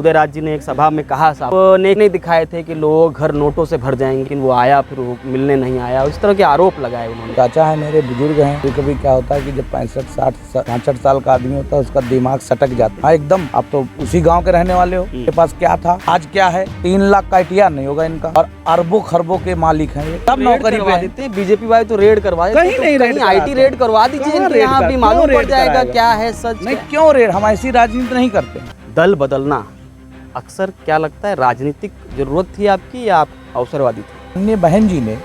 उदयराज जी ने एक सभा में कहा, साहब नेक नहीं दिखाए थे कि लोग घर नोटों से भर जाएंगे, लेकिन वो आया फिर वो मिलने नहीं आया। इस तरह के आरोप लगाए उन्होंने। चाचा है मेरे, बुजुर्ग हैं। कभी कभी क्या होता है कि जब 65 साल का आदमी होता है उसका दिमाग सटक जाता है एकदम। आप तो उसी गांव के रहने वाले हो, के पास क्या था आज क्या है। 3 लाख का ITR नहीं होगा इनका, और अरबों खरबों के मालिक हैं ये। सब नौकरी पे देते हैं। बीजेपी वाले तो रेड करवा देते, कहीं IT रेड करवा दीजिए, यहाँ भी मालूम पड़ जाएगा क्या है सच। नहीं, क्यों रेड? हम ऐसी राजनीति नहीं करते। दल बदलना अक्सर क्या लगता है राजनीतिक जरूरत थी आपकी या आप अवसरवादी थे? अन्य बहन जी ने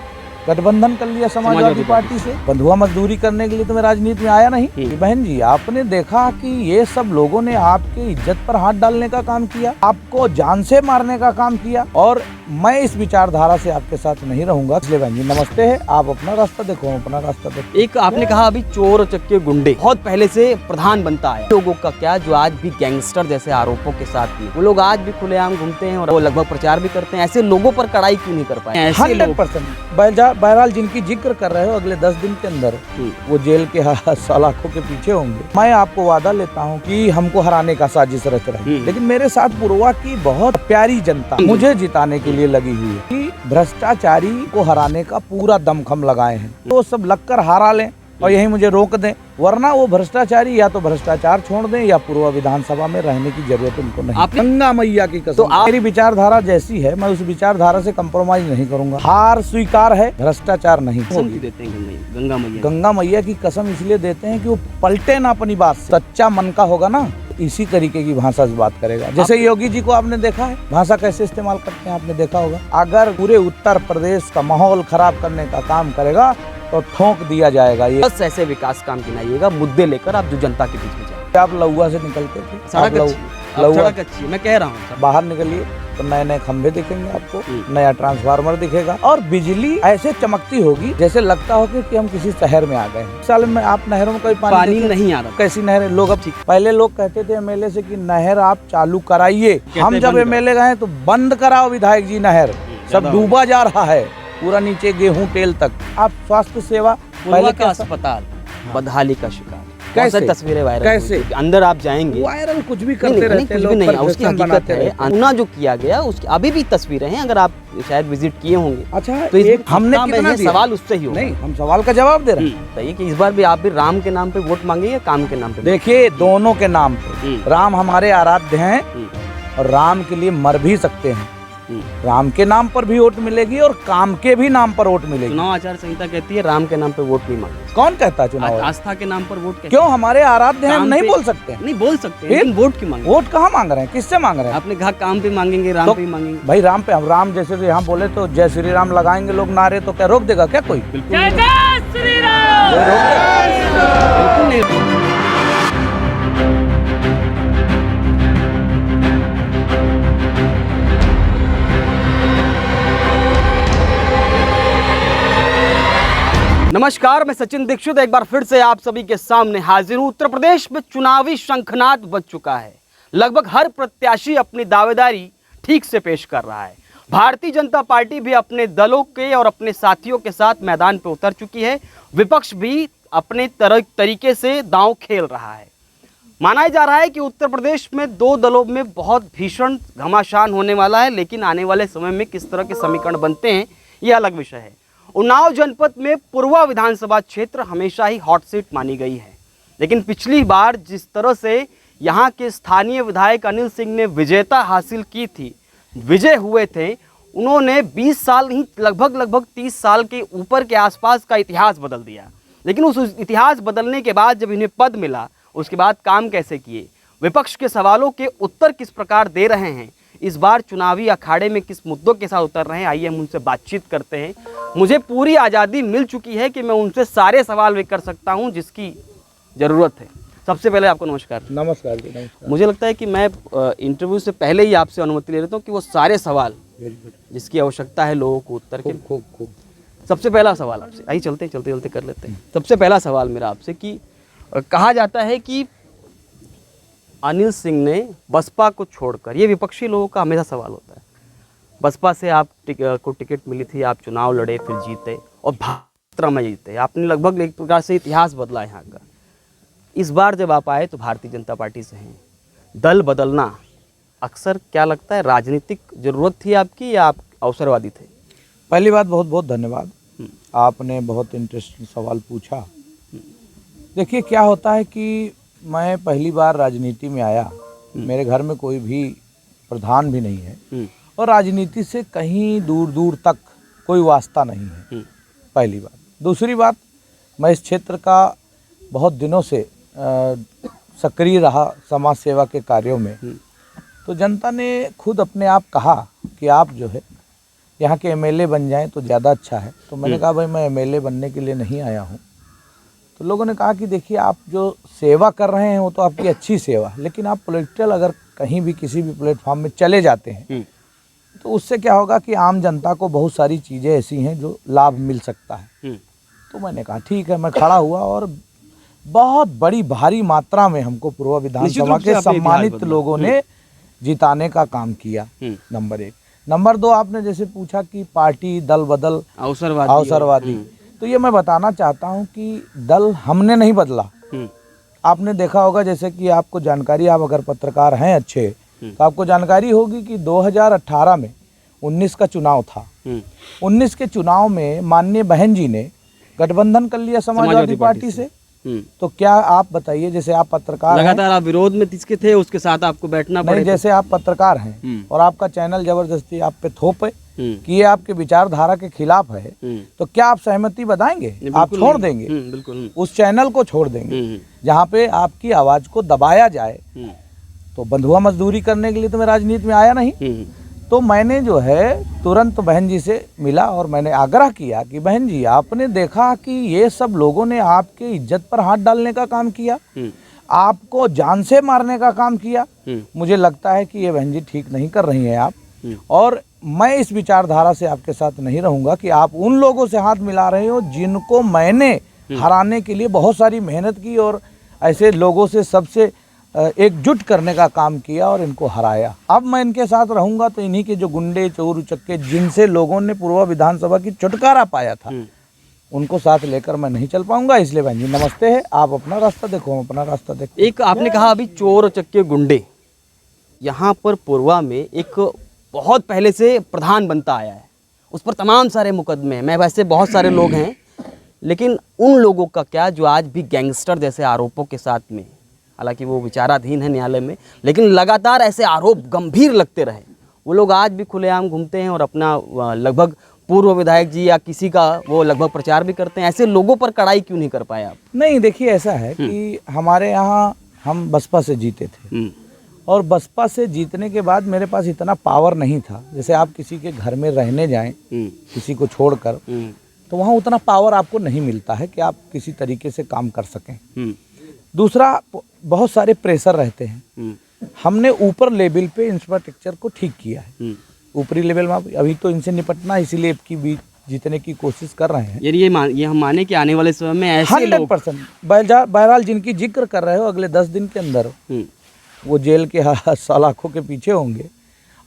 गठबंधन कर लिया समाजवादी पार्टी से। बंधुआ मजदूरी करने के लिए तो मैं राजनीति में आया नहीं। बहन जी, आपने देखा कि ये सब लोगों ने आपके इज्जत पर हाथ डालने का काम किया, आपको जान से मारने का काम किया, और मैं इस विचारधारा से आपके साथ नहीं रहूंगा। इसलिए बहन जी नमस्ते है, आप अपना रास्ता देखो, अपना रास्ता देखो। एक आपने कहा अभी चोर चक्के गुंडे बहुत पहले से प्रधान बनता है, लोगों का क्या जो आज भी गैंगस्टर जैसे आरोपों के साथ भी वो लोग आज भी खुलेआम घूमते हैं और वो लगभग प्रचार भी करते हैं। ऐसे लोगों पर कड़ाई क्यों नहीं कर पाए? 100% बहरहाल जिनकी जिक्र कर रहे हो अगले 10 दिन के अंदर वो जेल के सलाखों के पीछे होंगे। मैं आपको वादा लेता हूं कि हमको हराने का साजिश रच रही है, लेकिन मेरे साथ पुरवा की बहुत प्यारी जनता मुझे जिताने के लिए लगी हुई है कि भ्रष्टाचारी को हराने का पूरा दमखम लगाए हैं। तो सब लगकर हारा लें और यही मुझे रोक दें, वरना वो भ्रष्टाचारी या तो भ्रष्टाचार छोड़ दें या पूर्व विधानसभा में रहने की जरूरत उनको नहीं। गंगा मैया की कसम, तो मेरी विचारधारा जैसी है मैं उस विचारधारा से कंप्रोमाइज नहीं करूंगा। हार स्वीकार है, भ्रष्टाचार नहीं होगी। देते हैं गंगा मैया की कसम इसलिए देते हैं कि वो पलटे ना अपनी बात से। सच्चा मन का होगा ना, इसी तरीके की भाषा से बात करेगा। जैसे योगी जी को आपने देखा है भाषा कैसे इस्तेमाल करते हैं, आपने देखा होगा। अगर पूरे उत्तर प्रदेश का माहौल खराब करने का काम करेगा तो ठोक दिया जाएगा। ये बस ऐसे विकास काम गिनाइएगा, मुद्दे लेकर आप जो जनता के बीच में जाए। आप लौआ से निकलते थे, सड़क अच्छी मैं कह रहा हूँ। बाहर निकलिए तो नए नए खंभे दिखेंगे आपको, नया ट्रांसफार्मर दिखेगा और बिजली ऐसे चमकती होगी जैसे लगता हो कि हम किसी शहर में आ गए हैं। साल में आप नहरों में कोई पानी नहीं आ रहा। कैसी नहरें? लोग अब पहले लोग कहते थे MLA से कि नहर आप चालू कराइए, हम जब MLA गए तो बंद कराओ विधायक जी नहर, सब डूबा जा रहा है पूरा नीचे गेहूं तेल तक। आप स्वास्थ्य सेवा पहले का अस्पताल बदहाली का शिकार, कैसे तस्वीरें वायरल, कैसे अंदर आप जाएंगे वायरल कुछ भी करते रहते हैं लोग, नहीं, उसकी हकीकत है। अन्ना जो किया गया उसकी अभी भी तस्वीरें हैं, अगर आप शायद विजिट किए होंगे। अच्छा, तो हमने कितना सवाल उससे ही होगा। नहीं, हम सवाल का जवाब दे रहे हैं। बताइए कि इस बार भी आप भी राम के नाम पे वोट मांगे या काम के नाम पे? देखिए, दोनों के नाम पे। राम हमारे आराध्य हैं और राम के लिए मर भी सकते हैं। राम के नाम पर भी वोट मिलेगी और काम के भी नाम पर वोट मिलेगी। चुनाव आचार संहिता कहती है राम के नाम पर वोट नहीं मांगे। कौन कहता है चुनाव? आस्था के नाम पर वोट? क्यों? हमारे आराध्य हैं, हम नहीं बोल सकते? नहीं बोल सकते, लेकिन वोट क्यों मांगे? वोट कहाँ मांग रहे हैं, किससे मांग रहे हैं? आपने कहा काम पे मांगेंगे, राम पे मांगेंगे। भाई राम पे, हम राम जैसे यहाँ बोले तो जय श्री राम लगाएंगे लोग नारे, तो क्या रोक देगा क्या कोई? जय श्री राम। बिल्कुल नहीं। नमस्कार, मैं सचिन दीक्षित एक बार फिर से आप सभी के सामने हाजिर हूं। उत्तर प्रदेश में चुनावी शंखनाद बज चुका है। लगभग हर प्रत्याशी अपनी दावेदारी ठीक से पेश कर रहा है। भारतीय जनता पार्टी भी अपने दलों के और अपने साथियों के साथ मैदान पर उतर चुकी है। विपक्ष भी अपने तरीके से दांव खेल रहा है। माना जा रहा है कि उत्तर प्रदेश में 2 दलों में बहुत भीषण घमासान होने वाला है, लेकिन आने वाले समय में किस तरह के समीकरण बनते हैं यह अलग विषय है। उन्नाव जनपद में पूर्वा विधानसभा क्षेत्र हमेशा ही हॉट सीट मानी गई है, लेकिन पिछली बार जिस तरह से यहाँ के स्थानीय विधायक अनिल सिंह ने विजेता हासिल की थी, विजय हुए थे, उन्होंने 20 साल ही लगभग 30 साल के ऊपर के आसपास का इतिहास बदल दिया। लेकिन उस इतिहास बदलने के बाद जब इन्हें पद मिला, उसके बाद काम कैसे किए, विपक्ष के सवालों के उत्तर किस प्रकार दे रहे हैं, इस बार चुनावी अखाड़े में किस मुद्दों के साथ उतर रहे हैं, आइए हम उनसे बातचीत करते हैं। मुझे पूरी आज़ादी मिल चुकी है कि मैं उनसे सारे सवाल भी कर सकता हूं जिसकी ज़रूरत है। सबसे पहले आपको नमस्कार। नमस्कार जी, नमस्कार। मुझे लगता है कि मैं इंटरव्यू से पहले ही आपसे अनुमति ले लेता हूं कि वो सारे सवाल जिसकी आवश्यकता है लोगों को उत्तर के। खूब। सबसे पहला सवाल आपसे, आइए चलते कर लेते हैं। सबसे पहला सवाल मेरा आपसे कि कहा जाता है कि अनिल सिंह ने बसपा को छोड़कर, ये विपक्षी लोगों का हमेशा सवाल होता है, बसपा से आप को टिकट मिली थी, आप चुनाव लड़े, फिर जीते और भाजपा में जीते, आपने लगभग एक प्रकार से इतिहास बदला यहाँ का। इस बार जब आप आए तो भारतीय जनता पार्टी से हैं, दल बदलना अक्सर क्या लगता है, राजनीतिक जरूरत थी आपकी या आप अवसरवादी थे? पहली बात, बहुत बहुत धन्यवाद, आपने बहुत इंटरेस्टिंग सवाल पूछा। देखिए क्या होता है कि मैं पहली बार राजनीति में आया, मेरे घर में कोई भी प्रधान भी नहीं है और राजनीति से कहीं दूर दूर तक कोई वास्ता नहीं है, पहली बात। दूसरी बात, मैं इस क्षेत्र का बहुत दिनों से सक्रिय रहा समाज सेवा के कार्यों में। तो जनता ने खुद अपने आप कहा कि आप जो है यहाँ के एमएलए बन जाएं तो ज़्यादा अच्छा है। तो मैंने कहा भाई मैं एमएलए बनने के लिए नहीं आया हूँ। तो लोगों ने कहा कि देखिए आप जो सेवा कर रहे हैं वो तो आपकी अच्छी सेवा, लेकिन आप पॉलिटिकल अगर कहीं भी किसी भी प्लेटफॉर्म में चले जाते हैं तो उससे क्या होगा कि आम जनता को बहुत सारी चीज़ें ऐसी हैं जो लाभ मिल सकता है। तो मैंने कहा ठीक है, मैं खड़ा हुआ और बहुत बड़ी भारी मात्रा में हमको पूर्व विधानसभा के सम्मानित लोगों ने जिताने का काम किया, नंबर 1। नंबर 2, आपने जैसे पूछा कि पार्टी दल बदल अवसरवादी, तो ये मैं बताना चाहता हूँ कि दल हमने नहीं बदला। आपने देखा होगा, जैसे कि आपको जानकारी, आप अगर पत्रकार हैं अच्छे तो आपको जानकारी होगी कि 2018 में 19 का चुनाव था। 19 के चुनाव में माननीय बहन जी ने गठबंधन कर लिया समाजवादी पार्टी से। तो क्या आप बताइए, जैसे आप पत्रकार लगातार आप विरोध में किसके थे, उसके साथ आपको बैठना पड़े? जैसे आप पत्रकार हैं और आपका चैनल जबरदस्ती आप पे थोपे कि ये आपके विचारधारा के खिलाफ है, तो क्या आप सहमति बताएंगे? आप छोड़ देंगे? बिल्कुल। उस चैनल को छोड़ देंगे जहाँ पे आपकी आवाज को दबाया जाए। तो बंधुआ मजदूरी करने के लिए तो मैं राजनीति में आया नहीं। तो मैंने जो है तुरंत बहन जी से मिला और मैंने आग्रह किया कि बहन जी, आपने देखा कि ये सब लोगों ने आपके इज्जत पर हाथ डालने का काम किया, आपको जान से मारने का काम किया। मुझे लगता है कि ये बहन जी ठीक नहीं कर रही हैं आप, और मैं इस विचारधारा से आपके साथ नहीं रहूंगा कि आप उन लोगों से हाथ मिला रहे हो जिनको मैंने हराने के लिए बहुत सारी मेहनत की और ऐसे लोगों से सबसे एकजुट करने का काम किया और इनको हराया। अब मैं इनके साथ रहूंगा तो इन्हीं के जो गुंडे चोर उचक्के जिनसे लोगों ने पूर्व विधानसभा की छुटकारा पाया था, उनको साथ लेकर मैं नहीं चल पाऊंगा। इसलिए बहन जी नमस्ते है, आप अपना रास्ता देखो, हम अपना रास्ता देखो। एक आपने कहा अभी चोर उचक्के गुंडे, यहाँ पर पूर्वा में एक बहुत पहले से प्रधान बनता आया है, उस पर तमाम सारे मुकदमे हैं। मैं वैसे बहुत सारे लोग हैं, लेकिन उन लोगों का क्या जो आज भी गैंगस्टर जैसे आरोपों के साथ में, हालांकि वो विचाराधीन है न्यायालय में, लेकिन लगातार ऐसे आरोप गंभीर लगते रहे, वो लोग आज भी खुलेआम घूमते हैं और अपना लगभग पूर्व विधायक जी या किसी का वो लगभग प्रचार भी करते हैं। ऐसे लोगों पर कड़ाई क्यों नहीं कर पाए आप? नहीं, देखिए ऐसा है कि हमारे यहाँ हम बसपा से जीते थे और बसपा से जीतने के बाद मेरे पास इतना पावर नहीं था। जैसे आप किसी के घर में रहने जाएं किसी को छोड़कर, तो वहाँ उतना पावर आपको नहीं मिलता है कि आप किसी तरीके से काम कर सकें। दूसरा, बहुत सारे प्रेशर रहते हैं। हमने ऊपर लेवल पे इंफ्रास्ट्रक्चर को ठीक किया है, ऊपरी लेवल में अभी तो इनसे निपटना, इसीलिए की भी जीतने की कोशिश कर रहे हैं। ये हम माने कि आने वाले समय में ऐसे 100% बहरहाल जिनकी जिक्र कर रहे हो, अगले 10 दिन के अंदर वो जेल के सलाखों के पीछे होंगे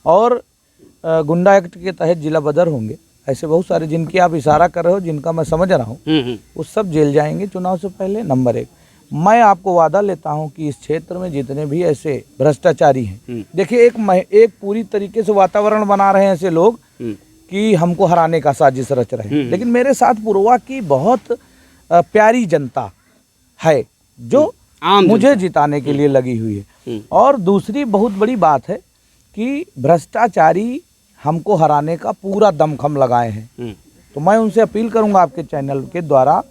और गुंडा एक्ट के तहत जिला बदर होंगे। ऐसे बहुत सारे जिनकी आप इशारा कर रहे हो, जिनका मैं समझ रहा हूँ, वो सब जेल जाएंगे चुनाव से पहले। नंबर 1, मैं आपको वादा लेता हूं कि इस क्षेत्र में जितने भी ऐसे भ्रष्टाचारी हैं, देखिए एक पूरी तरीके से वातावरण बना रहे हैं ऐसे लोग कि हमको हराने का साजिश रच रहे हैं। लेकिन मेरे साथ पूर्वा की बहुत प्यारी जनता है जो मुझे जिताने के लिए लगी हुई है। और दूसरी बहुत बड़ी बात है कि भ्रष्टाचारी हमको हराने का पूरा दमखम लगाए हैं। तो मैं उनसे अपील करूंगा आपके चैनल के द्वारा,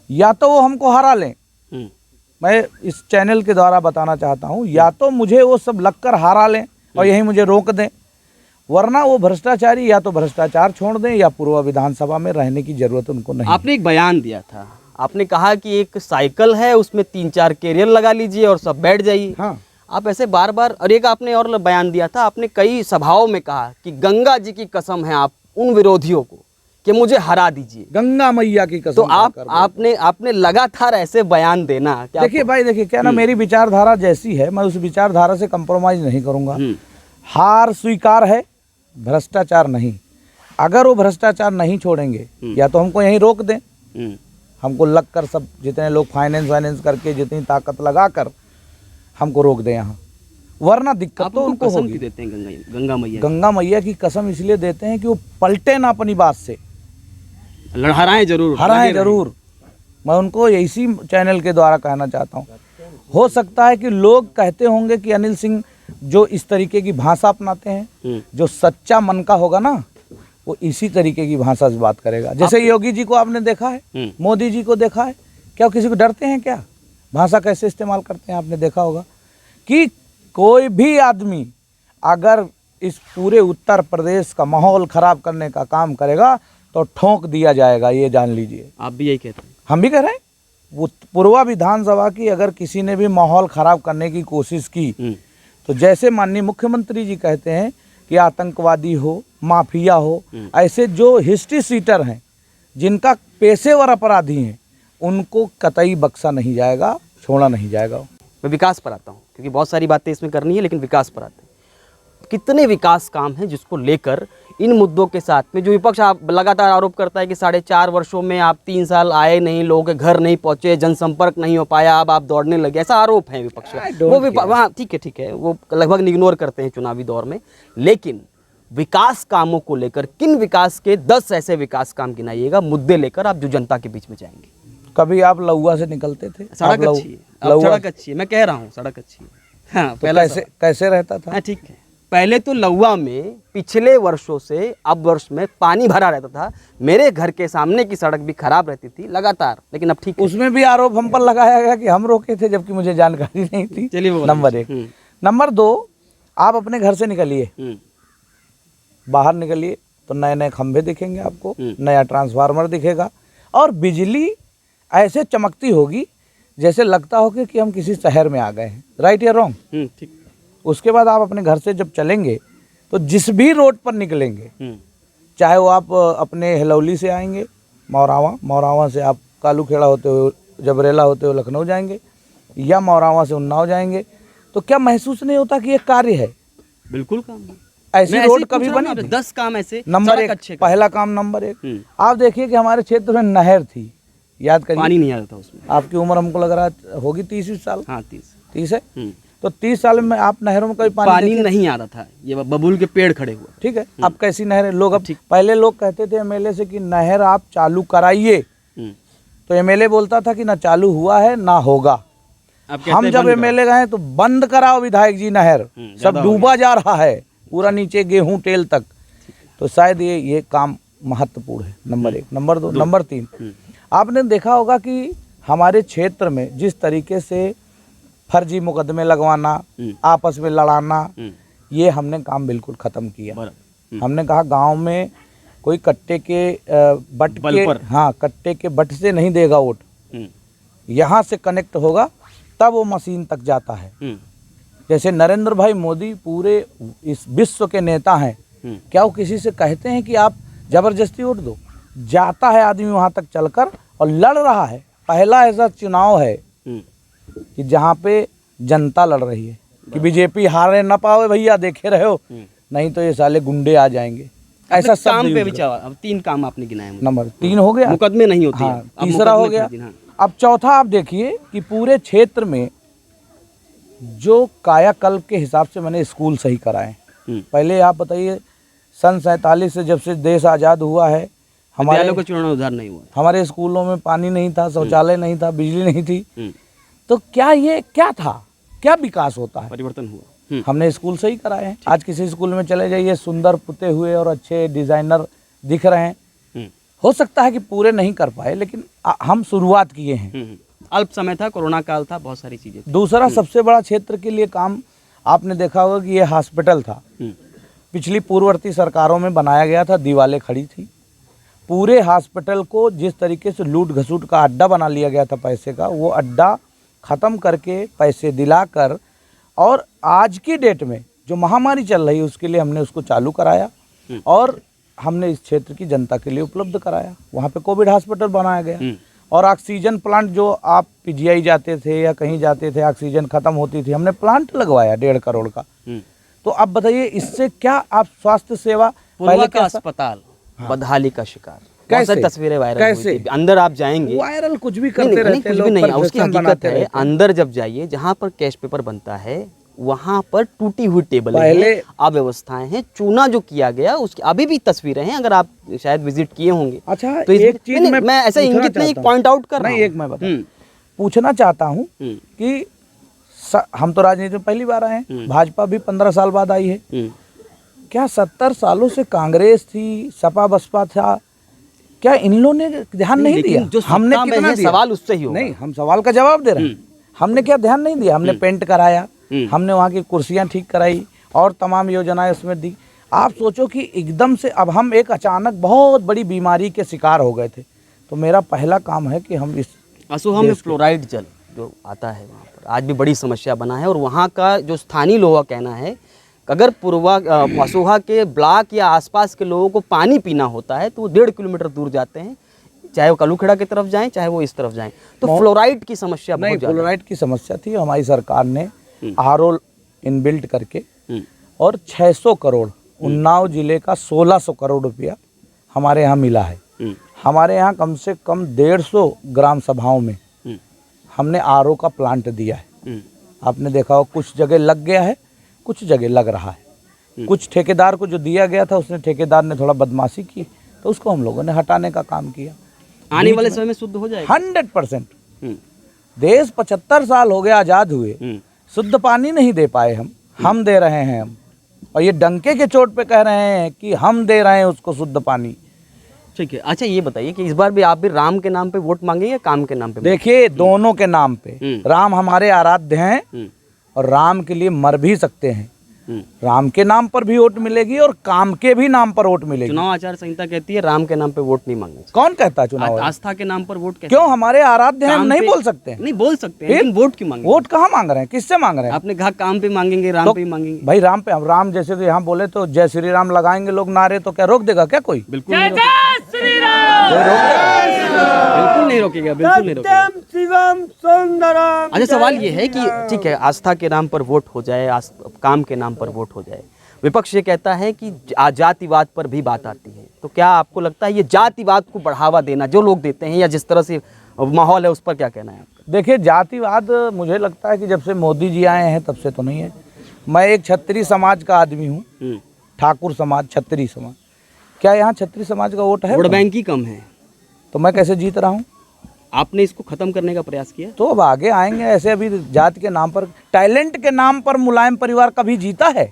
या तो वो हमको हरा लें, मैं इस चैनल के द्वारा बताना चाहता हूं, या तो मुझे वो सब लगकर हारा लें और यही मुझे रोक दें, वरना वो भ्रष्टाचारी या तो भ्रष्टाचार छोड़ दें या पूर्व विधानसभा में रहने की जरूरत उनको नहीं। आपने एक बयान दिया था, आपने कहा कि एक साइकिल है उसमें 3-4 कैरियर लगा लीजिए और सब बैठ जाइए। हाँ, आप ऐसे बार बार, और एक आपने और बयान दिया था, आपने कई सभाओं में कहा कि गंगा जी की कसम है आप उन विरोधियों को कि मुझे हरा दीजिए, गंगा मैया की कसम। तो आपने लगातार ऐसे बयान देना। देखिए भाई, देखिए क्या ना, मेरी विचारधारा जैसी है मैं उस विचारधारा से कंप्रोमाइज नहीं करूंगा। हार स्वीकार है, भ्रष्टाचार नहीं। अगर वो भ्रष्टाचार नहीं छोड़ेंगे, या तो हमको यहीं रोक दें, हमको लग कर सब जितने लोग फाइनेंस करके जितनी ताकत लगा कर हमको रोक दें यहाँ, वरना दिक्कत आप तो उनको उनको कसम होगी। क्यों देते हैं गंगा मैया की? गंगा मैया की कसम इसलिए देते हैं कि वो पलटे ना अपनी बात से, हराएं जरूर, हराएं लगे रहें। जरूर। मैं उनको इसी चैनल के द्वारा कहना चाहता हूँ। हो सकता है कि लोग कहते होंगे कि अनिल सिंह जो इस तरीके की भाषा अपनाते हैं, जो सच्चा मन का होगा ना, वो इसी तरीके की भाषा से बात करेगा। जैसे योगी जी को आपने देखा है, मोदी जी को देखा है, क्या वो किसी को डरते हैं? क्या भाषा कैसे इस्तेमाल करते हैं आपने देखा होगा कि कोई भी आदमी अगर इस पूरे उत्तर प्रदेश का माहौल खराब करने का काम करेगा तो ठोक दिया जाएगा, ये जान लीजिए। आप भी यही कहते हैं? हम भी कह रहे हैं। वो पूर्वा विधानसभा की अगर किसी ने भी माहौल खराब करने की कोशिश की तो जैसे माननीय मुख्यमंत्री जी कहते हैं कि आतंकवादी हो, माफिया हो, ऐसे जो हिस्ट्री सीटर हैं, जिनका पेशेवर अपराधी हैं, उनको कतई बख्शा नहीं जाएगा, छोड़ा नहीं जाएगा। मैं विकास पर आता हूँ, क्योंकि बहुत सारी बातें इसमें करनी है, लेकिन विकास पर आते हैं। कितने विकास काम हैं जिसको लेकर इन मुद्दों के साथ में जो विपक्ष आप लगातार आरोप करता है कि 4.5 वर्षों में आप 3 साल आए नहीं, लोगों के घर नहीं पहुंचे, जनसंपर्क नहीं हो पाया, अब आप दौड़ने लगे, ऐसा आरोप है विपक्ष का। वो हाँ ठीक है, वो लगभग इग्नोर करते हैं चुनावी दौर में। लेकिन विकास कामों को लेकर किन विकास के 10 ऐसे विकास काम गिनाइएगा मुद्दे लेकर आप जो जनता के बीच में जाएंगे? कभी आप लौआ से निकलते थे? सड़क अच्छी है, अब सड़क अच्छी है, मैं कह रहा हूँ सड़क अच्छी है। हाँ, तो कैसे रहता था? हाँ ठीक है, पहले तो लौआ में पिछले वर्षों से अब वर्ष में पानी भरा रहता था, मेरे घर के सामने की सड़क भी खराब रहती थी लगातार, लेकिन अब ठीक है। उसमें भी आरोप हम पर लगाया गया कि हम रोके थे, जबकि मुझे जानकारी नहीं थी। चलिए वो नंबर 1। नंबर 2, आप अपने घर से निकलिए, बाहर निकलिए तो नए नए खंभे दिखेंगे आपको, नया ट्रांसफार्मर दिखेगा और बिजली ऐसे चमकती होगी जैसे लगता हो कि हम किसी शहर में आ गए हैं। राइट या रॉन्ग? ठीक। उसके बाद आप अपने घर से जब चलेंगे तो जिस भी रोड पर निकलेंगे, चाहे वो आप अपने हिलौली से आएंगे मौरावा से आप कालूखेड़ा होते हुए, जबरेला होते हुए लखनऊ जाएंगे, या मौरावा से उन्नाव जाएंगे, तो क्या महसूस नहीं होता कि ये कार्य है? बिल्कुल काम है। ऐसी रोड कभी बनी थी? 10 काम ऐसे। नंबर 1, पहला काम नंबर 1। आप देखिए कि हमारे क्षेत्र में नहर थी, याद करिए, पानी नहीं आ रहा था उसमें। आपकी उम्र हमको लग रहा होगी 30 साल। हाँ 30 है। तो 30 साल में आप नहरों में कभी पानी नहीं आ रहा था, ये बबूल के पेड़ खड़े हुए। ठीक है, अब कैसी नहर है? लोग अब पहले लोग कहते थे एमएलए से कि नहर आप चालू कराइए, तो एमएलए बोलता था कि ना चालू हुआ है ना होगा। हम जब एमएलए गए तो बंद कराओ विधायक जी नहर, सब डूबा जा रहा है पूरा नीचे गेहूं तेल तक। तो शायद ये काम महत्वपूर्ण है। नंबर 1। नंबर 2, नंबर 3, आपने देखा होगा कि हमारे क्षेत्र में जिस तरीके से फर्जी मुकदमे लगवाना, आपस में लड़ाना, ये हमने काम बिल्कुल खत्म किया। हमने कहा गांव में कोई कट्टे के बट के, हाँ, कट्टे के बट से नहीं देगा वोट, यहाँ से कनेक्ट होगा तब वो मशीन तक जाता है। जैसे नरेंद्र भाई मोदी पूरे इस विश्व के नेता हैं, क्या वो किसी से कहते हैं कि आप जबरदस्ती वोट दो? जाता है आदमी वहां तक चलकर और लड़ रहा है। पहला ऐसा चुनाव है कि जहाँ पे जनता लड़ रही है कि बीजेपी हारे ना पावे भैया, देखे रहे हो, नहीं तो ये साले गुंडे आ जाएंगे। ऐसा सब काम पे विचार। अब 3 काम आपने गिनाए। नंबर 3 हो गया, मुकदमे नहीं होते। हाँ, तीसरा हो गया। अब चौथा आप देखिए कि पूरे क्षेत्र में जो कायाकल्प के हिसाब से मैंने स्कूल सही कराए। पहले आप बताइए, सन 47 से जब से देश आज़ाद हुआ है, हमारे को जीर्णोद्धार नहीं हुआ, हमारे स्कूलों में पानी नहीं था, शौचालय नहीं था, बिजली नहीं थी। तो क्या था? क्या विकास होता है? परिवर्तन हुआ। हमने स्कूल सही कराए हैं। आज किसी स्कूल में चले जाइए, सुंदर पुते हुए और अच्छे डिजाइनर दिख रहे हैं। हो सकता है कि पूरे नहीं कर पाए, लेकिन हम शुरुआत किए हैं। अल्प समय था, कोरोना काल था, बहुत सारी चीजें। दूसरा सबसे बड़ा क्षेत्र के लिए काम आपने देखा होगा कि ये हॉस्पिटल था, पिछली पूर्ववर्ती सरकारों में बनाया गया था, दीवारें खड़ी थी। पूरे हॉस्पिटल को जिस तरीके से लूट घसूट का अड्डा बना लिया गया था पैसे का, वो अड्डा ख़त्म करके पैसे दिलाकर, और आज की डेट में जो महामारी चल रही है उसके लिए हमने उसको चालू कराया और हमने इस क्षेत्र की जनता के लिए उपलब्ध कराया। वहाँ पे कोविड हॉस्पिटल बनाया गया और ऑक्सीजन प्लांट, जो आप पीजीआई जाते थे या कहीं जाते थे ऑक्सीजन ख़त्म होती थी, हमने प्लांट लगवाया 1.5 करोड़ का। तो अब बताइए इससे क्या आप स्वास्थ्य सेवा, पहले का अस्पताल बदहाली का शिकार, कैसे तस्वीरें वायरल हुई थी। अंदर आप जाएंगे, वायरल कुछ भी करते रहते हैं लोग, नहीं, उसकी हकीकत है। अंदर जब जाइए, जहाँ पर कैश पेपर बनता है वहां पर टूटी हुई टेबल पहले- है, अव्यवस्थाएं हैं, चूना जो किया गया उसकी अभी भी तस्वीरें हैं, अगर आप शायद विजिट किए होंगे। अच्छा, तो एक चीज मैं ऐसा पूछना इंगित नहीं, एक चाहता हूं। पॉइंट आउट कर रहा नहीं, हूं। एक मैं पूछना चाहता हूँ कि हम तो राजनीति में पहली बार आए हैं, भाजपा भी 15 साल बाद आई है। क्या 70 सालों से कांग्रेस थी, सपा बसपा था, क्या इन लोगों ने ध्यान नहीं दिया? जो हमने सत्ता में कितना है, दिया? सवाल उससे ही होगा। नहीं, हम सवाल का जवाब दे रहे हैं। हमने क्या ध्यान नहीं दिया? हमने पेंट कराया, हमने वहाँ की कुर्सियाँ ठीक कराई और तमाम योजनाएं उसमें दी। आप सोचो कि एकदम से अब हम एक अचानक बहुत बड़ी बीमारी के शिकार हो गए थे। तो मेरा पहला काम है कि हम इस असोहा में फ्लोराइड जल जो आता है वहाँ पर आज भी बड़ी समस्या बना है, और वहाँ का जो स्थानीय लोगों का कहना है कि अगर असोहा के ब्लॉक या आसपास के लोगों को पानी पीना होता है तो वो 1.5 किलोमीटर दूर जाते हैं, चाहे वो कलूखेड़ा की तरफ जाएं चाहे वो इस तरफ जाएं। तो फ्लोराइड की समस्या बहुत ज़्यादा। फ्लोराइड की समस्या थी, हमारी सरकार ने आरओ इनबिल्ट करके और 600 करोड़, उन्नाव जिले का 1600 करोड़ रुपया हमारे यहाँ मिला है। हमारे यहाँ कम से कम 150 ग्राम सभाओं में हमने आरओ का प्लांट दिया है। आपने देखा हो, कुछ जगह लग गया है, कुछ जगह लग रहा है। कुछ ठेकेदार को जो दिया गया था, उसने ठेकेदार ने थोड़ा बदमाशी की, तो उसको हम लोगों ने हटाने का काम किया। आने वाले समय में शुद्ध हो जाएगा 100%। देश 75 साल हो गए आज़ाद हुए, शुद्ध पानी नहीं दे पाए हम दे रहे हैं हम, और ये डंके के चोट पे कह रहे हैं कि हम दे रहे हैं उसको शुद्ध पानी। ठीक है। अच्छा ये बताइए कि इस बार भी आप भी राम के नाम पे वोट मांगेंगे या काम के नाम पे? देखिए, दोनों के नाम पे। राम हमारे आराध्य हैं और राम के लिए मर भी सकते हैं। राम के नाम पर भी वोट मिलेगी और काम के भी नाम पर वोट मिलेगी। चुनाव आचार संहिता कहती है राम के नाम पे वोट नहीं मांगना चाहिए। कौन कहता है चुनाव? आस्था के नाम पर वोट क्यों? हमारे आराध्य हैं, हम नहीं बोल सकते हैं? नहीं बोल सकते हैं, लेकिन वोट क्यों मांगेंगे? वोट कहाँ मांग रहे हैं? किससे मांग रहे हैं? आपने कहा काम पे मांगेंगे, राम पे ही मांगेंगे। भाई राम पे, हम राम जैसे तो यहाँ बोले तो जय श्री राम लगाएंगे लोग नारे, तो क्या रोक देगा क्या कोई? बिल्कुल नहीं रोकेगा, बिल्कुल नहीं रोकेगा, बिल्कुल नहीं रोकेगा। अच्छा सवाल ये है कि ठीक है, आस्था के नाम पर वोट हो जाए, काम के नाम पर वोट हो जाए, विपक्ष ये कहता है कि जातिवाद पर भी बात आती है, तो क्या आपको लगता है ये जातिवाद को बढ़ावा देना जो लोग देते हैं या जिस तरह से माहौल है उस पर क्या कहना है आपका? देखिए, जातिवाद मुझे लगता है कि जब से मोदी जी आए हैं तब से तो नहीं है। मैं एक क्षत्रिय समाज का आदमी हूँ, ठाकुर समाज, क्षत्रिय समाज। क्या यहाँ क्षत्रिय समाज का वोट है? वोट बैंक ही कम है, तो मैं कैसे जीत रहा हूँ? आपने इसको खत्म करने का प्रयास किया? तो अब आगे आएंगे। ऐसे अभी जाति के नाम पर, टैलेंट के नाम पर मुलायम परिवार कभी जीता है?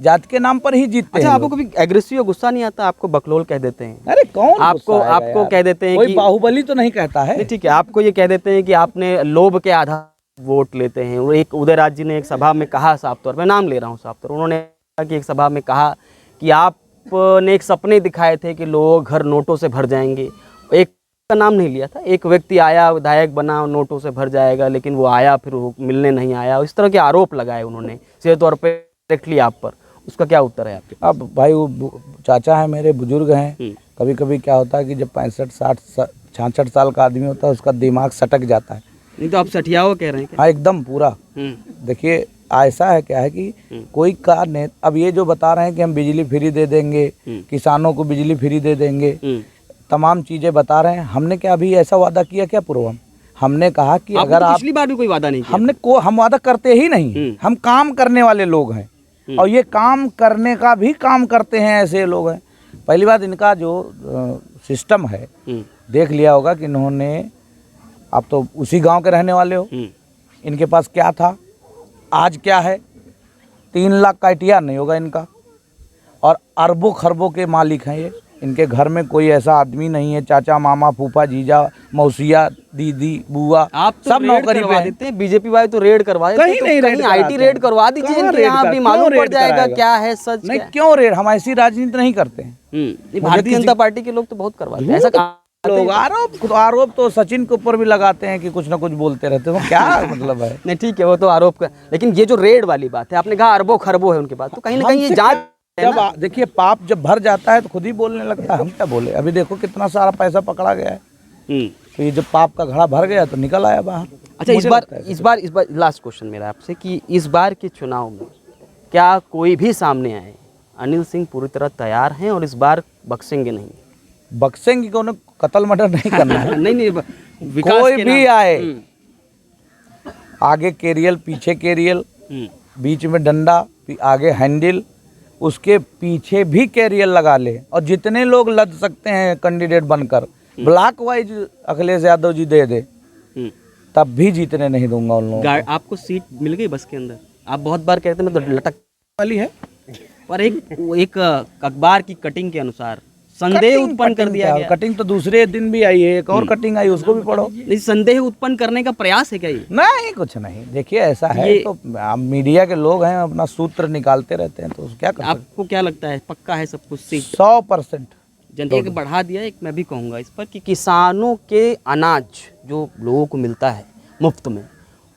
जाति के नाम पर ही जीतते हैं। अच्छा, आपको कभी एग्रेसिव गुस्सा नहीं आता? आपको बकलोल कह देते हैं? अरे कौन आपको कह देते हैं कोई कि बाहुबली तो नहीं कहता है। ठीक है, आपको ये कह देते हैं कि आपने लोभ के आधार वोट लेते हैं। वो एक उदयराज जी ने एक सभा में कहा, साफ तौर पर नाम ले रहा हूँ, साफ तौर, उन्होंने कहा कि एक सभा में कहा कि आपने एक सपने दिखाए थे कि लोग घर नोटों से भर जाएंगे। एक का नाम नहीं लिया था, एक व्यक्ति आया, विधायक बना, नोटों से भर जाएगा, लेकिन वो आया फिर वो मिलने नहीं आया। इस तरह के आरोप लगाए उन्होंने सीधे तौर पर डायरेक्टली आप पर। उसका क्या उत्तर है आपके? अब भाई वो चाचा है मेरे, बुजुर्ग हैं। कभी कभी क्या होता है कि जब 65, 60, 66 साल का आदमी होता है उसका दिमाग सटक जाता है। नहीं तो आप सठियाओ कह रहे हैं क्या? हाँ, एकदम पूरा। देखिए, ऐसा है, क्या है कि कोई कार ने, अब ये जो बता रहे हैं कि हम बिजली फ्री दे देंगे, किसानों को बिजली फ्री दे देंगे, तमाम चीजें बता रहे हैं। हमने क्या अभी ऐसा वादा किया क्या पूर्वम? हमने कहा कि अगर आप, पिछली बार भी कोई वादा नहीं किया। हम वादा करते ही नहीं, हम काम करने वाले लोग हैं, और ये काम करने का भी काम करते हैं, ऐसे लोग हैं। पहली बात, इनका जो सिस्टम है, देख लिया होगा कि इन्होंने, आप तो उसी गांव के रहने वाले हो, इनके पास क्या था, आज क्या है? 3 लाख का ITR नहीं होगा इनका, और अरबों खरबों के मालिक हैं ये। इनके घर में कोई ऐसा आदमी नहीं है, चाचा, मामा, फूफा, जीजा, मौसिया, दीदी, बुआ, आप तो सब नौकरी पे देते हैं। बीजेपी वाले तो रेड करवा देते हैं, कहीं नहीं, रेड IT रेड करवा दीजिए, इनके यहाँ भी मालूम पड़ जाएगा क्या है सच। नहीं, क्यों रेड? हम ऐसी राजनीति नहीं करते हैं। भारतीय जनता पार्टी के लोग तो बहुत करवाते हैं ऐसा। लोग आरोप तो सचिन के ऊपर भी लगाते हैं कि कुछ ना कुछ बोलते रहते हो, क्या मतलब है? नहीं ठीक है, वो तो आरोप का, लेकिन ये जो रेड वाली बात है, आपने कहा अरबों खरबों है उनके पास, तो कहीं ना कहीं ये जांच। जब देखिए, पाप जब भर जाता है तो खुद ही बोलने लगता है। हम क्या बोले? अभी देखो कितना सारा पैसा पकड़ा गया है, तो ये जब पाप का घड़ा भर गया तो निकल आया बाहर। अच्छा, इस बार लास्ट क्वेश्चन मेरा आपसे कि इस बार के चुनाव में क्या कोई भी सामने आए, अनिल सिंह पूरी तरह तैयार हैं और इस बार बख्शेंगे नहीं? बख्शेंगे को कत्ल मर्डर नहीं करना है। नहीं, कोई भी आए, आगे केरियल पीछे केरियल, बीच में डंडा, आगे हैंडल, उसके पीछे भी कैरियर लगा ले और जितने लोग लद सकते हैं कैंडिडेट बनकर ब्लॉक वाइज अखिलेश यादव जी दे दे, तब भी जीतने नहीं दूंगा उन लोगों को। आपको सीट मिल गई बस के अंदर? आप बहुत बार कहते हैं मैं तो लटक वाली है, पर एक अखबार की कटिंग के अनुसार संदेह उत्पन्न कर दिया गया। कटिंग तो दूसरे दिन भी आई है, एक और कटिंग आई, उसको भी पढ़ो। नहीं, संदेह उत्पन्न करने का प्रयास है क्या ये? नहीं, कुछ नहीं। देखिए ऐसा है तो आप मीडिया के लोग हैं, अपना सूत्र निकालते रहते हैं, तो क्या कर सकते? आपको क्या लगता है पक्का है सब कुछ सीट? 100% जनता के बढ़ा दिया। एक मैं भी कहूँगा इस पर कि किसानों के अनाज जो लोगों को मिलता है मुफ्त में,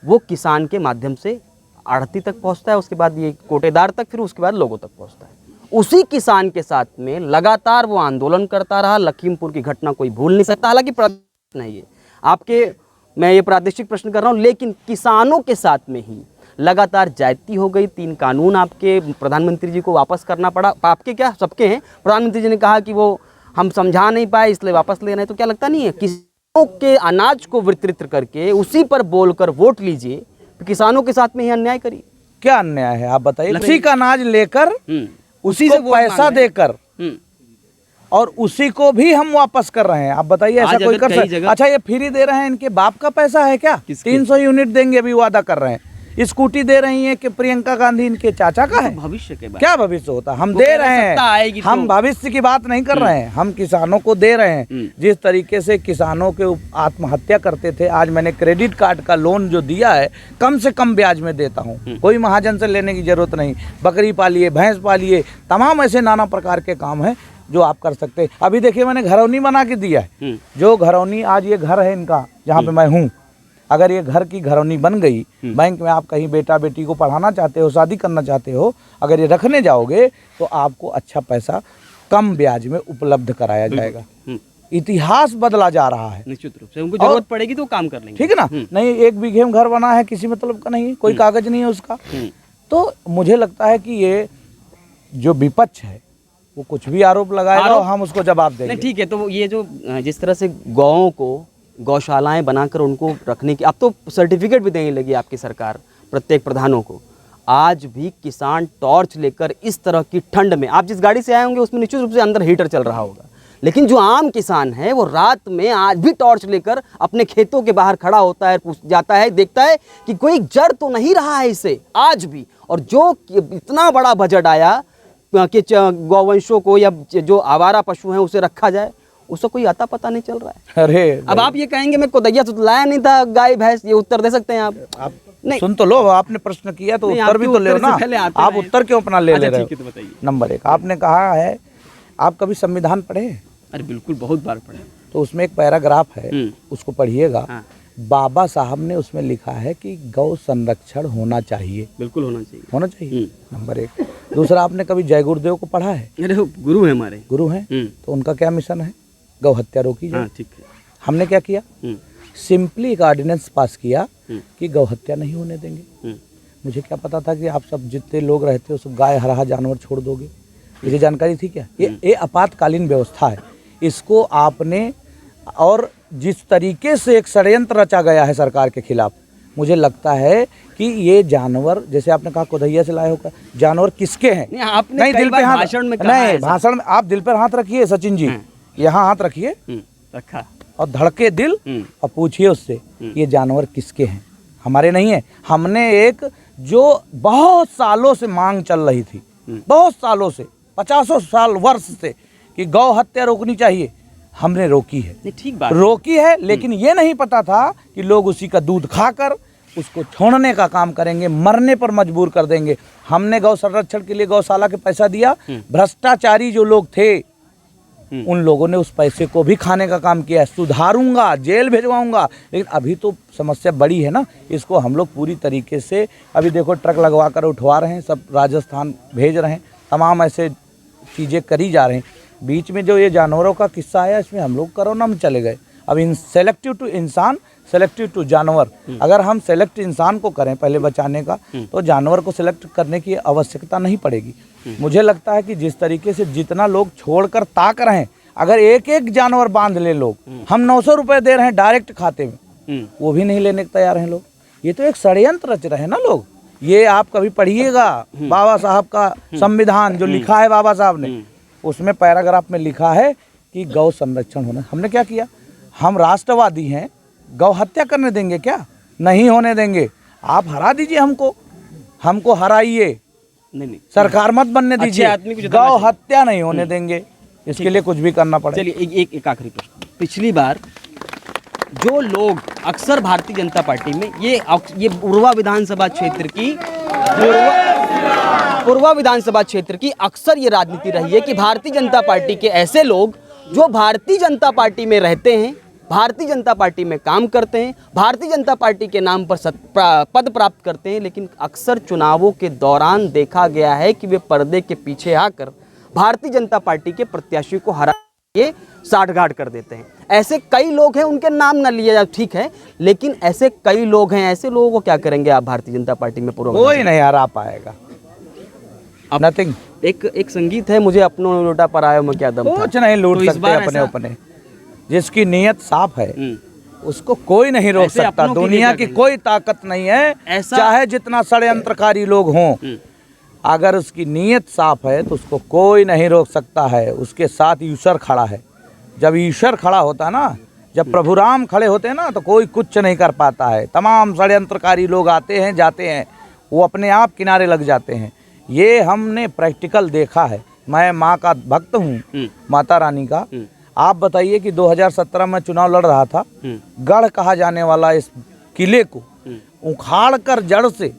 वो किसान के माध्यम से आढ़ती तक पहुँचता है, उसके बाद ये कोटेदार तक, फिर उसके बाद लोगों तक पहुँचता है। उसी किसान के साथ में लगातार वो आंदोलन करता रहा। लखीमपुर की घटना कोई भूल नहीं सकता, हालांकि प्रादेशिक नहीं है आपके, मैं ये प्रादेशिक प्रश्न कर रहा हूँ, लेकिन किसानों के साथ में ही लगातार जायती हो गई। 3 कानून आपके प्रधानमंत्री जी को वापस करना पड़ा। आपके क्या, सबके हैं। प्रधानमंत्री जी ने कहा कि वो हम समझा नहीं पाए इसलिए वापस लेना है। तो क्या लगता नहीं है किसानों के अनाज को वितरित करके उसी पर बोलकर वोट लीजिए, तो किसानों के साथ में ही अन्याय करिए? क्या अन्याय है आप बताइए? उसी का अनाज लेकर उसी से पैसा देकर और उसी को भी हम वापस कर रहे हैं। आप बताइए ऐसा कोई कर सकता? अच्छा, ये फ्री दे रहे हैं, इनके बाप का पैसा है क्या? 300 यूनिट देंगे अभी वादा कर रहे हैं। स्कूटी दे रही है कि प्रियंका गांधी इनके चाचा का है? भविष्य के क्या भविष्य होता? हम दे रहे हैं, हम भविष्य की बात नहीं कर रहे हैं, हम किसानों को दे रहे हैं। जिस तरीके से किसानों के आत्महत्या करते थे, आज मैंने क्रेडिट कार्ड का लोन जो दिया है कम से कम ब्याज में देता हूँ। कोई महाजन से लेने की जरूरत नहीं। बकरी पालिए, भैंस पालिए, तमाम ऐसे नाना प्रकार के काम है जो आप कर सकते हैं। अभी देखिए मैंने घरौनी बना के दिया है, जो घरौनी आज ये घर है इनका जहाँ पे मैं हूँ, अगर ये घर की घरौनी बन गई, बैंक में आप कहीं बेटा बेटी को पढ़ाना चाहते हो, शादी करना चाहते हो, अगर ये रखने जाओगे तो आपको अच्छा पैसा कम ब्याज में उपलब्ध कराया जाएगा। इतिहास बदला जा रहा है। निश्चित रूप से उनको जरूरत पड़ेगी तो काम कर लेंगे, ठीक है ना? नहीं 1 बीघे में घर बना है, किसी मतलब का नहीं है, कोई कागज नहीं है उसका। तो मुझे लगता है कि ये जो विपक्ष है वो कुछ भी आरोप लगाएगा और हम उसको जवाब देंगे। ठीक है, तो ये जो जिस तरह से गौओं को गौशालाएं बनाकर उनको रखने की, अब तो सर्टिफिकेट भी देने लगी आपकी सरकार प्रत्येक प्रधानों को। आज भी किसान टॉर्च लेकर इस तरह की ठंड में, आप जिस गाड़ी से आए होंगे उसमें निश्चित रूप से अंदर हीटर चल रहा होगा, लेकिन जो आम किसान है वो रात में आज भी टॉर्च लेकर अपने खेतों के बाहर खड़ा होता है, पूछ जाता है, देखता है कि कोई जड़ तो नहीं रहा है इसे आज भी। और जो इतना बड़ा बजट आया कि गौवंशों को या जो आवारा पशु हैं उसे रखा जाए, उसका कोई आता पता नहीं चल रहा है। अरे अब आप ये कहेंगे मैं कोदैया तो लाया नहीं था गाय भैंस, ये उत्तर दे सकते हैं आप? नहीं सुन तो लो, आपने प्रश्न किया तो उत्तर भी तो ले ना। आप उत्तर क्यों अपना ले रहे हो? नंबर 1, आपने कहा है आप कभी संविधान पढ़े? अरे बिल्कुल, बहुत बार पढ़े। तो उसमें एक पैराग्राफ है, उसको पढ़िएगा। बाबा साहब ने उसमें लिखा है कि गौ संरक्षण होना चाहिए। बिल्कुल होना चाहिए, होना चाहिए, नंबर 1। दूसरा, आपने कभी जय गुरुदेव को पढ़ा है? अरे गुरु है हमारे, गुरु हैं। तो उनका क्या मिशन है? गौ हत्या रोकी जाए। ठीक है। हमने क्या किया? सिंपली एक ऑर्डिनेंस पास किया कि गौ हत्या नहीं होने देंगे। मुझे क्या पता था कि आप सब जितने लोग रहते हो सब गाय हरा जानवर छोड़ दोगे? मुझे जानकारी थी क्या? ये आपातकालीन व्यवस्था है, इसको आपने, और जिस तरीके से एक षड्यंत्र रचा गया है सरकार के खिलाफ, मुझे लगता है कि ये जानवर, जैसे आपने कहा कोदैया से लाए होगा, जानवर किसके हैं? नहीं, आपने दिल पे हाथ, भाषण में कहा है, भाषण में आप दिल पर हाथ रखिए सचिन जी, यहाँ हाथ रखिए, रखा, और धड़के दिल और पूछिए उससे ये जानवर किसके हैं? हमारे नहीं है। हमने एक जो बहुत सालों से मांग चल रही थी, बहुत सालों से, 50 साल वर्ष से, कि गौ हत्या रोकनी चाहिए, हमने रोकी है। ठीक बात, रोकी है, लेकिन ये नहीं पता था कि लोग उसी का दूध खाकर उसको छोड़ने का काम करेंगे, मरने पर मजबूर कर देंगे। हमने गौ संरक्षण के लिए गौशाला के पैसा दिया, भ्रष्टाचारी जो लोग थे उन लोगों ने उस पैसे को भी खाने का काम किया। सुधारूंगा, जेल भिजवाऊंगा, लेकिन अभी तो समस्या बड़ी है ना, इसको हम लोग पूरी तरीके से, अभी देखो ट्रक लगवा कर उठवा रहे हैं, सब राजस्थान भेज रहे हैं, तमाम ऐसे चीज़ें करी जा रही हैं। बीच में जो ये जानवरों का किस्सा आया, इसमें हम लोग कोरोना में चले गए। अब इन सेलेक्टिव टू इंसान, सेलेक्टिव टू जानवर, अगर हम सेलेक्ट इंसान को करें पहले बचाने का, तो जानवर को सेलेक्ट करने की आवश्यकता नहीं पड़ेगी। मुझे लगता है कि जिस तरीके से जितना लोग छोड़कर ताक रहे हैं, अगर एक एक जानवर बांध ले लोग, हम 900 रुपये दे रहे हैं डायरेक्ट खाते में, वो भी नहीं लेने को तैयार हैं लोग। ये तो एक षड्यंत्र रच रहे हैं ना लोग, ये आप कभी पढ़िएगा बाबा साहब का संविधान जो लिखा है बाबा साहब ने, उसमें पैराग्राफ में लिखा है कि गौ संरक्षण होना। हमने क्या किया? हम राष्ट्रवादी हैं, गौ हत्या करने देंगे क्या? नहीं होने देंगे। आप हरा दीजिए हमको हराइए, नहीं सरकार मत बनने अच्छे दीजिए, आदमी को जिताना गौ चाहिए। हत्या नहीं होने देंगे। इसके लिए कुछ भी करना पड़ेगा। चलिए एक आखिरी प्रश्न। पिछली बार जो लोग अक्सर भारतीय जनता पार्टी में ये पूर्वा विधानसभा क्षेत्र की अक्सर ये राजनीति रही है कि भारतीय जनता पार्टी के ऐसे लोग जो भारतीय जनता पार्टी में रहते हैं, भारतीय जनता पार्टी में काम करते हैं, भारतीय जनता पार्टी के नाम पर पद प्राप्त करते हैं, लेकिन अक्सर चुनावों के दौरान देखा गया है कि वे पर्दे के पीछे आकर भारतीय जनता पार्टी के प्रत्याशी को हरा के साठगांठ कर देते हैं। ऐसे कई लोग हैं, उनके नाम न लिया जाए ठीक है, लेकिन ऐसे कई लोग हैं। ऐसे लोगों को क्या करेंगे आप भारतीय जनता पार्टी में? कोई नहीं हरा पाएगा। नथिंग। एक संगीत है, मुझे अपनों लूटा पर आयो में क्या दम था। कुछ नहीं लूट तो इस सकते बार अपने ऐसा- अपने। जिसकी नीयत साफ है उसको कोई नहीं रोक ऐसे सकता। अपनों के लिए दुनिया क्या की कहेंगे? कोई ताकत नहीं है, ऐसा- चाहे जितना षड्यंत्रकारी लोग हों, अगर उसकी नीयत साफ है तो उसको कोई नहीं रोक सकता है। उसके साथ ईश्वर खड़ा है। जब ईश्वर खड़ा होता है ना, जब प्रभु राम खड़े होते हैं ना, तो कोई कुछ नहीं कर पाता है। तमाम षड्यंत्रकारी लोग आते हैं जाते हैं, वो अपने आप किनारे लग जाते हैं। ये हमने प्रैक्टिकल देखा है। मैं माँ का भक्त हूँ, माता रानी का। आप बताइए कि 2017 में चुनाव लड़ रहा था, गढ़ कहा जाने वाला इस किले को उखाड़ कर जड़ से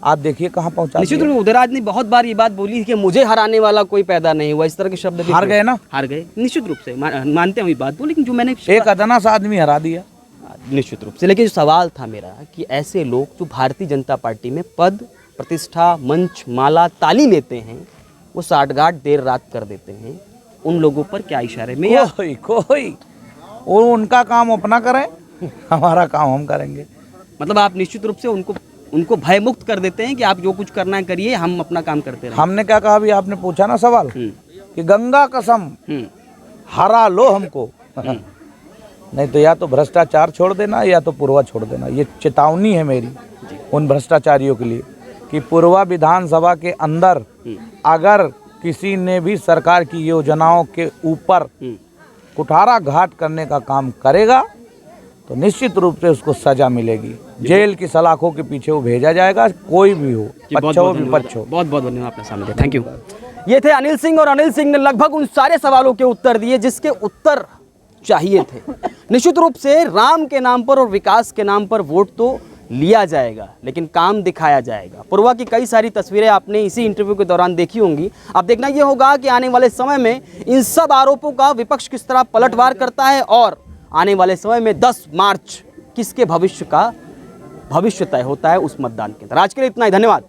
आप देखिए कहाँ पहुँचा निश्चित दिया। रूप से उदयराज ने बहुत बार ये बात बोली कि मुझे हराने वाला कोई पैदा नहीं हुआ, इस तरह के शब्द भी हार गए ना। हार गए निश्चित रूप से मानते हैं ये बात को, लेकिन जो मैंने एक अदना सा आदमी हरा दिया। निश्चित रूप से, लेकिन जो सवाल था मेरा कि ऐसे लोग जो भारतीय जनता पार्टी में पद, प्रतिष्ठा, मंच, माला, ताली लेते हैं, वो साठगांठ देर रात कर देते हैं, उन लोगों पर क्या इशारे में या कोई वो उनका काम अपना करें, हमारा काम हम करेंगे। मतलब आप निश्चित रूप से उनको भय मुक्त कर देते हैं कि आप जो कुछ करना है करिए, हम अपना काम करते रहें। हमने क्या कहा? अभी आपने पूछा ना सवाल कि गंगा कसम हरा लो हमको, नहीं तो या तो भ्रष्टाचार छोड़ देना या तो पूर्वा छोड़ देना। ये चेतावनी है मेरी उन भ्रष्टाचारियों के लिए कि पूर्वा विधानसभा के अंदर अगर किसी ने भी सरकार की योजनाओं के ऊपर कुठाराघात करने का काम करेगा तो निश्चित रूप से उसको सजा मिलेगी। जेल की सलाखों के पीछे वो भेजा जाएगा, कोई भी हो, पक्ष हो विपक्ष हो। बहुत बहुत धन्यवाद आपने सामने दिया। Thank you. ये थे अनिल सिंह, और अनिल सिंह ने लगभग उन सारे सवालों के उत्तर दिए जिसके उत्तर चाहिए थे। निश्चित रूप से राम के नाम पर और विकास के नाम पर वोट तो लिया जाएगा, लेकिन काम दिखाया जाएगा। पूर्वा की कई सारी तस्वीरें आपने इसी इंटरव्यू के दौरान देखी होंगी। अब देखना यह होगा कि आने वाले समय में इन सब आरोपों का विपक्ष किस तरह पलटवार करता है, और आने वाले समय में 10 मार्च किसके भविष्य तय होता है उस मतदान के अंदर। आज के लिए इतना ही, धन्यवाद।